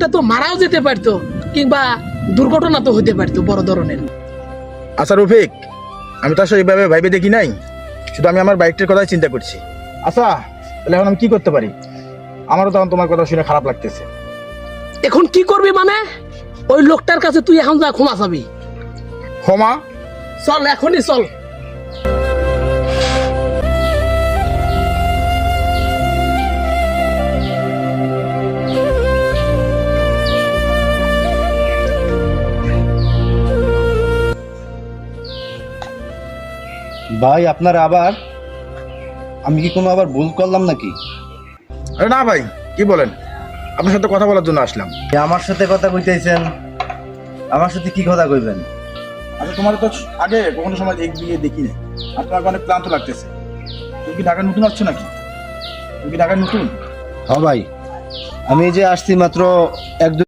এটা তো মারাও যেতে পারতো, কিংবা দুর্ঘটনা তো হতে পারতো বড় ধরনের। আচ্ছা রফিক, আমি তো আসলে এইভাবে ভাইবে দেখি নাই, শুধু আমি আমার বাইকটার কথাই চিন্তা করছি। আচ্ছা তাহলে এখন আমি কি করতে পারি? আমারও তখন তোমার কথা শুনে খারাপ লাগতেছে। এখন কি করবি মানে? ওই লোকটার কাছে তুই এখন যা ক্ষমা চাবি। ক্ষমা? চল এখনই চল। ভাই আপনার আবার আমি কি কোনো আবার ভুল করলাম নাকি? আরে না ভাই, কি বলেন? আপনার সাথে কথা বলার জন্য আসলাম। আমার সাথে কথা কইতেছেন? আমার সাথে কি কথা কইবেন? আচ্ছা তোমার তো আগে কখনো সময় দিয়ে দেখি না, আর তোমাকে অনেক ক্লান্ত লাগতেছে। তুমি কি ঢাকায় নতুন আসছো নাকি? তুমি কি ঢাকায় নতুন? হ্যাঁ ভাই, আমি এই যে আসছি মাত্র 1-2